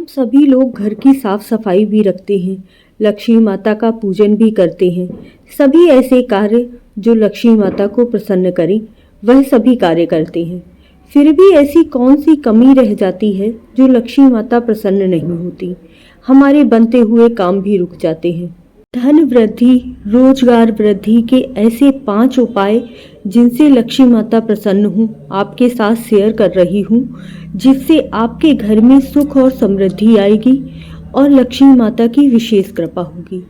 सभी लोग घर की साफ सफाई भी रखते हैं, लक्ष्मी माता का पूजन भी करते हैं। सभी ऐसे कार्य जो लक्ष्मी माता को प्रसन्न करें, वह सभी कार्य करते हैं। फिर भी ऐसी कौन सी कमी रह जाती है जो लक्ष्मी माता प्रसन्न नहीं होती। हमारे बनते हुए काम भी रुक जाते हैं। धन वृद्धि, रोजगार वृद्धि के ऐसे 5 उपाय जिनसे लक्ष्मी माता प्रसन्न हूँ, आपके साथ शेयर कर रही हूँ, जिससे आपके घर में सुख और समृद्धि आएगी और लक्ष्मी माता की विशेष कृपा होगी।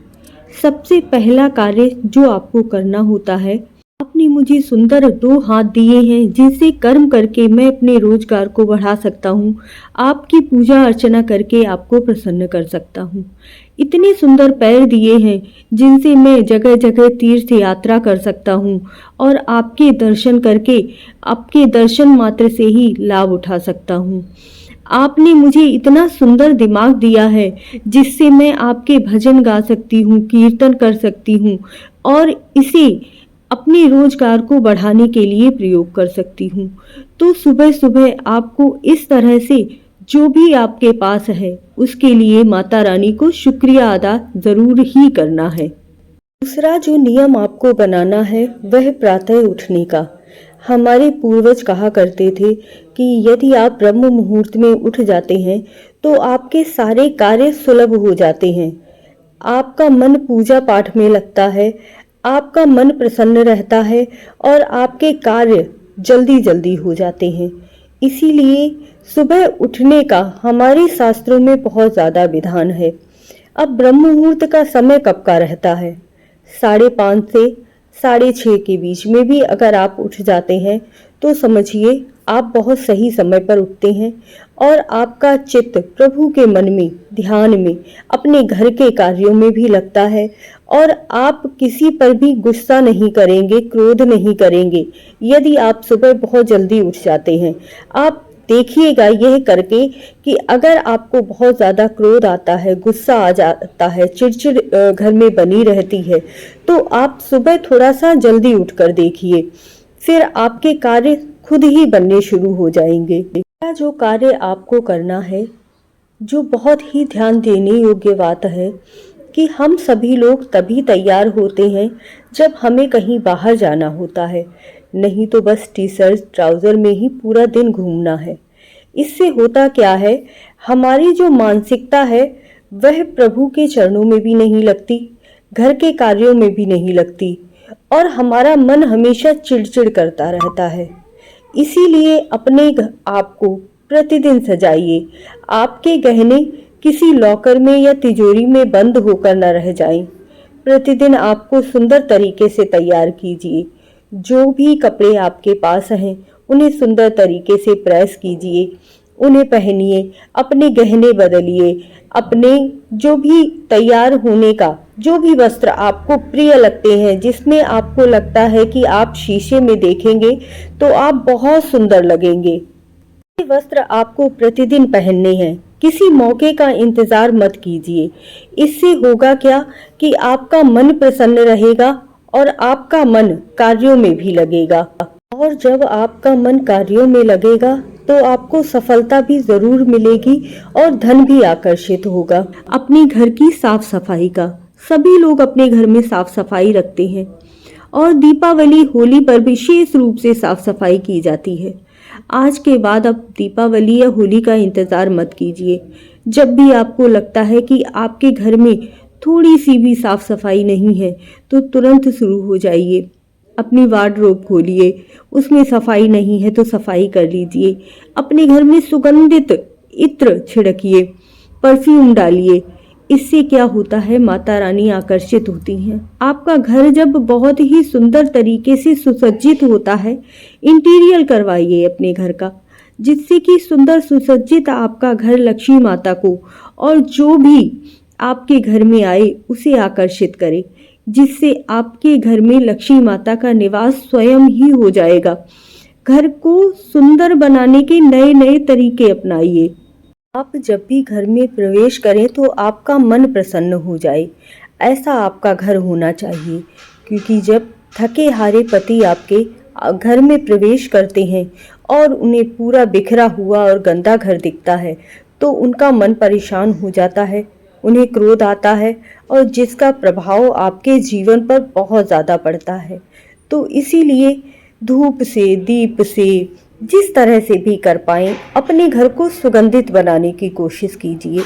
सबसे पहला कार्य जो आपको करना होता है, आपने मुझे सुंदर 2 हाथ दिए हैं जिनसे कर्म करके मैं अपने रोजगार को बढ़ा सकता हूँ, आपकी पूजा अर्चना करके आपको प्रसन्न कर सकता हूँ। इतने सुंदर पैर दिए हैं जिनसे मैं जगह जगह तीर्थ यात्रा कर सकता हूँ और आपके दर्शन करके, आपके दर्शन मात्र से ही लाभ उठा सकता हूँ। आपने मुझे इतना सुंदर दिमाग दिया है जिससे मैं आपके भजन गा सकती हूँ, कीर्तन कर सकती हूँ और इसे अपने रोजगार को बढ़ाने के लिए प्रयोग कर सकती हूँ। तो सुबह सुबह आपको इस तरह से जो भी आपके पास है उसके लिए माता रानी को शुक्रिया अदा जरूर ही करना है। दूसरा जो नियम आपको बनाना है वह प्रातः उठने का। हमारे पूर्वज कहा करते थे कि यदि आप ब्रह्म मुहूर्त में उठ जाते हैं तो आपके सारे कार्य सुलभ हो जाते हैं। आपका मन पूजा पाठ में लगता है, आपका मन प्रसन्न रहता है और आपके कार्य जल्दी जल्दी हो जाते हैं। इसीलिए सुबह उठने का हमारे शास्त्रों में बहुत ज़्यादा विधान है। अब ब्रह्म मुहूर्त का समय कब का रहता है? 5:30 से 6:30 के बीच में भी अगर आप उठ जाते हैं तो समझिए आप बहुत सही समय पर उठते हैं और आपका चित्त प्रभु के मन में, ध्यान में, अपने घर के कार्यों में भी लगता है और आप किसी पर भी गुस्सा नहीं करेंगे, क्रोध नहीं करेंगे यदि आप सुबह बहुत जल्दी उठ जाते हैं। आप देखिएगा यह करके कि अगर आपको बहुत ज़्यादा क्रोध आता है, गुस्सा आ जाता है, चिड़चिड़ घर में बनी रहती है, तो आप सुबह थोड़ा सा जल्दी उठकर देखिए, फिर आपके कार्य खुद ही बनने शुरू हो जाएंगे। जो कार्य आपको करना है, जो बहुत ही ध्यान देने योग्य बात है कि हम सभी लोग तभी तैयार होते हैं जब हमें कहीं बाहर जाना होता है, नहीं तो बस टी-शर्ट ट्राउज़र में ही पूरा दिन घूमना है। इससे होता क्या है, हमारी जो मानसिकता है वह प्रभु के चरणों में भी नहीं लगती, घर के कार्यों में भी नहीं लगती और हमारा मन हमेशा चिड़चिड़ करता रहता है। इसीलिए अपने आप को प्रतिदिन सजाइए। आपके गहने किसी लॉकर में या तिजोरी में बंद होकर न रह जाएं। प्रतिदिन आपको सुंदर तरीके से तैयार कीजिए। जो भी कपड़े आपके पास हैं उन्हें सुंदर तरीके से प्रेस कीजिए, उन्हें पहनिए, अपने गहने बदलिए, अपने जो भी तैयार होने का जो भी वस्त्र आपको प्रिय लगते हैं, जिसमें आपको लगता है कि आप शीशे में देखेंगे तो आप बहुत सुंदर लगेंगे, ये वस्त्र आपको प्रतिदिन पहनने हैं। किसी मौके का इंतजार मत कीजिए। इससे होगा क्या कि आपका मन प्रसन्न रहेगा और आपका मन कार्यों में भी लगेगा और जब आपका मन कार्यों में लगेगा तो आपको सफलता भी जरूर मिलेगी और धन भी आकर्षित होगा। अपने घर की साफ सफाई का, सभी लोग अपने घर में साफ सफाई रखते हैं और दीपावली, होली पर विशेष रूप से साफ सफाई की जाती है। आज के बाद अब दीपावली या होली का इंतजार मत कीजिए। जब भी आपको लगता है कि आपके घर में थोड़ी सी भी साफ सफाई नहीं है तो तुरंत शुरू हो जाइए। अपनी वार्डरोब खोलिए, उसमें सफाई नहीं है तो सफाई कर लीजिए। अपने घर में सुगंधित इत्र छिड़किए, परफ्यूम डालिए। इससे क्या होता है, माता रानी आकर्षित होती हैं। आपका घर जब बहुत ही सुंदर तरीके से सुसज्जित होता है, इंटीरियर करवाइए अपने घर का, जिससे कि सुंदर सुसज्जित आपका घर लक्ष्मी माता को और जो भी आपके घर में आए उसे आकर्षित करे, जिससे आपके घर में लक्ष्मी माता का निवास स्वयं ही हो जाएगा। घर को सुंदर बनाने के नए नए तरीके अपनाइए। आप जब भी घर में प्रवेश करें तो आपका मन प्रसन्न हो जाए, ऐसा आपका घर होना चाहिए। क्योंकि जब थके हारे पति आपके घर में प्रवेश करते हैं और उन्हें पूरा बिखरा हुआ और गंदा घर दिखता है तो उनका मन परेशान हो जाता है, उन्हें क्रोध आता है और जिसका प्रभाव आपके जीवन पर बहुत ज़्यादा पड़ता है। तो इसीलिए धूप से, दीप से, जिस तरह से भी कर पाएं अपने घर को सुगंधित बनाने की कोशिश कीजिए।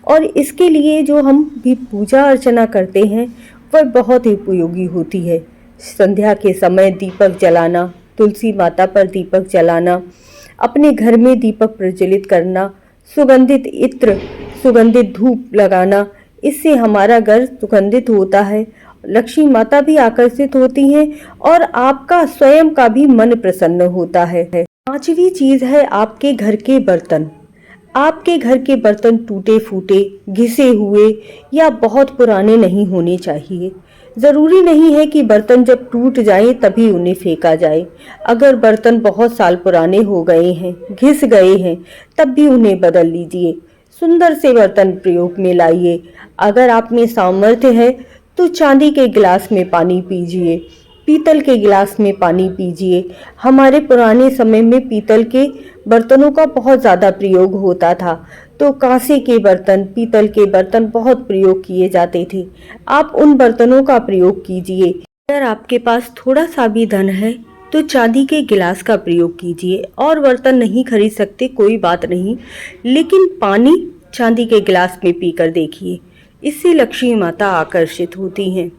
और इसके लिए जो हम भी पूजा अर्चना करते हैं वह बहुत ही उपयोगी होती है। संध्या के समय दीपक जलाना, तुलसी माता पर दीपक जलाना, अपने घर में दीपक प्रज्वलित करना, सुगंधित इत्र, सुगंधित धूप लगाना, इससे हमारा घर सुगंधित होता है, लक्ष्मी माता भी आकर्षित होती हैं और आपका स्वयं का भी मन प्रसन्न होता है। पांचवी चीज है आपके घर के बर्तन। आपके घर के बर्तन टूटे फूटे, घिसे हुए या बहुत पुराने नहीं होने चाहिए। ज़रूरी नहीं है कि बर्तन जब टूट जाएं तभी उन्हें फेंका जाए। अगर बर्तन बहुत साल पुराने हो गए हैं, घिस गए हैं, तब भी उन्हें बदल लीजिए। सुंदर से बर्तन प्रयोग में लाइए। अगर आप में सामर्थ्य है तो चांदी के गिलास में पानी पीजिए, पीतल के गिलास में पानी पीजिए। हमारे पुराने समय में पीतल के बर्तनों का बहुत ज़्यादा प्रयोग होता था, तो कांसे के बर्तन, पीतल के बर्तन बहुत प्रयोग किए जाते थे। आप उन बर्तनों का प्रयोग कीजिए। अगर आपके पास थोड़ा सा भी धन है तो चांदी के गिलास का प्रयोग कीजिए। और बर्तन नहीं खरीद सकते कोई बात नहीं, लेकिन पानी चांदी के गिलास में पीकर देखिए, इससे लक्ष्मी माता आकर्षित होती हैं।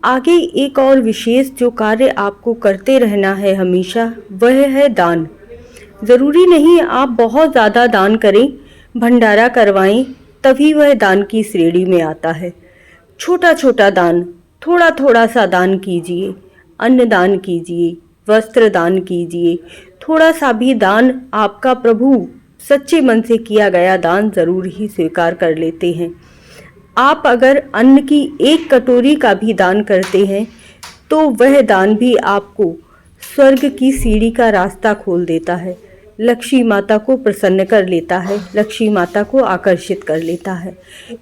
आगे एक और विशेष जो कार्य आपको करते रहना है हमेशा, वह है दान। ज़रूरी नहीं आप बहुत ज़्यादा दान करें, भंडारा करवाएं, तभी वह दान की श्रेणी में आता है। छोटा छोटा दान, थोड़ा थोड़ा सा दान कीजिए। अन्न दान कीजिए, वस्त्र दान कीजिए। थोड़ा सा भी दान आपका प्रभु सच्चे मन से किया गया दान ज़रूर ही स्वीकार कर लेते हैं। आप अगर अन्न की एक कटोरी का भी दान करते हैं तो वह दान भी आपको स्वर्ग की सीढ़ी का रास्ता खोल देता है, लक्ष्मी माता को प्रसन्न कर लेता है, लक्ष्मी माता को आकर्षित कर लेता है।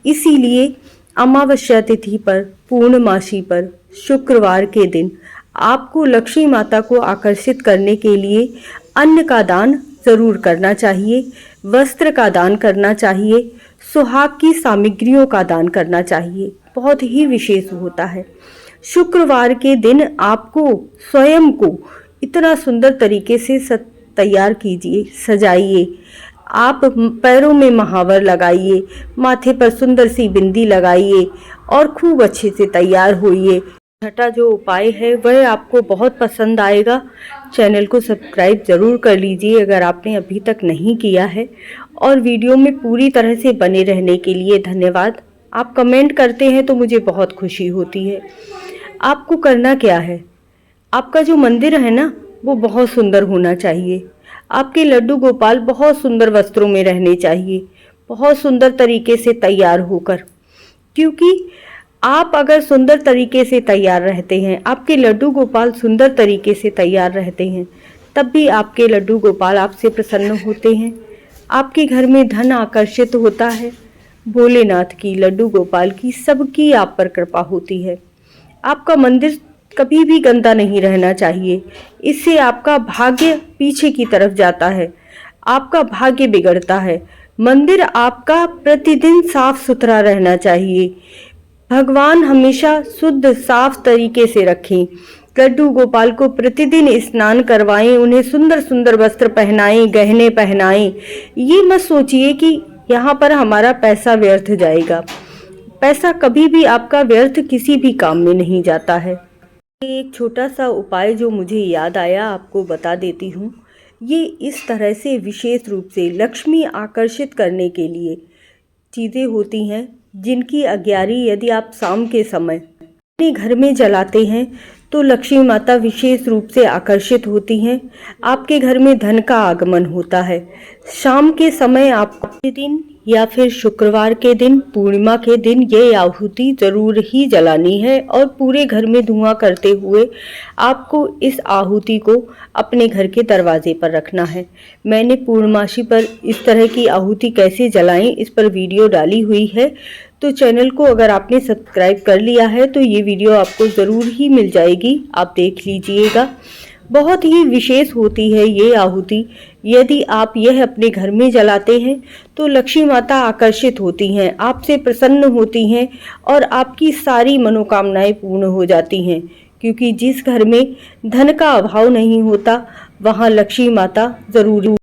इसीलिए अमावस्या तिथि पर, पूर्णमासी पर, शुक्रवार के दिन आपको लक्ष्मी माता को आकर्षित करने के लिए अन्न का दान ज़रूर करना चाहिए, वस्त्र का दान करना चाहिए, सुहाग की सामग्रियों का दान करना चाहिए। बहुत ही विशेष होता है। शुक्रवार के दिन आपको स्वयं को इतना सुंदर तरीके से तैयार कीजिए, सजाइए। आप पैरों में महावर लगाइए, माथे पर सुंदर सी बिंदी लगाइए और खूब अच्छे से तैयार होइए। छठा जो उपाय है वह आपको बहुत पसंद आएगा। चैनल को सब्सक्राइब ज़रूर कर लीजिए अगर आपने अभी तक नहीं किया है। और वीडियो में पूरी तरह से बने रहने के लिए धन्यवाद। आप कमेंट करते हैं तो मुझे बहुत खुशी होती है। आपको करना क्या है, आपका जो मंदिर है ना वो बहुत सुंदर होना चाहिए। आपके लड्डू गोपाल बहुत सुंदर वस्त्रों में रहने चाहिए, बहुत सुंदर तरीके से तैयार होकर। क्योंकि आप अगर सुंदर तरीके से तैयार रहते हैं, आपके लड्डू गोपाल सुंदर तरीके से तैयार रहते हैं, तब भी आपके लड्डू गोपाल आपसे प्रसन्न होते हैं। आपके घर में धन आकर्षित होता है। भोलेनाथ की, लड्डू गोपाल की, सबकी आप पर कृपा होती है। आपका मंदिर कभी भी गंदा नहीं रहना चाहिए, इससे आपका भाग्य पीछे की तरफ जाता है, आपका भाग्य बिगड़ता है। मंदिर आपका प्रतिदिन साफ सुथरा रहना चाहिए। भगवान हमेशा शुद्ध साफ तरीके से रखें। लड्डू गोपाल को प्रतिदिन स्नान करवाएं, उन्हें सुंदर सुंदर वस्त्र पहनाएं, गहने पहनाएं। ये मत सोचिए कि यहाँ पर हमारा पैसा व्यर्थ जाएगा। पैसा कभी भी आपका व्यर्थ किसी भी काम में नहीं जाता है। एक छोटा सा उपाय जो मुझे याद आया आपको बता देती हूँ। ये इस तरह से विशेष रूप से लक्ष्मी आकर्षित करने के लिए चीज़ें होती हैं, जिनकी अग्यारी यदि आप शाम के समय अपने घर में जलाते हैं तो लक्ष्मी माता विशेष रूप से आकर्षित होती हैं। आपके घर में धन का आगमन होता है। शाम के समय आप दिन या फिर शुक्रवार के दिन, पूर्णिमा के दिन ये आहुति जरूर ही जलानी है और पूरे घर में धुआं करते हुए आपको इस आहुति को अपने घर के दरवाजे पर रखना है। मैंने पूर्णमासी पर इस तरह की आहुति कैसे जलाएं इस पर वीडियो डाली हुई है, तो चैनल को अगर आपने सब्सक्राइब कर लिया है तो ये वीडियो आपको ज़रूर ही मिल जाएगी, आप देख लीजिएगा। बहुत ही विशेष होती है ये आहुति। यदि आप यह अपने घर में जलाते हैं तो लक्ष्मी माता आकर्षित होती हैं, आपसे प्रसन्न होती हैं और आपकी सारी मनोकामनाएं पूर्ण हो जाती हैं, क्योंकि जिस घर में धन का अभाव नहीं होता वहां लक्ष्मी माता जरूर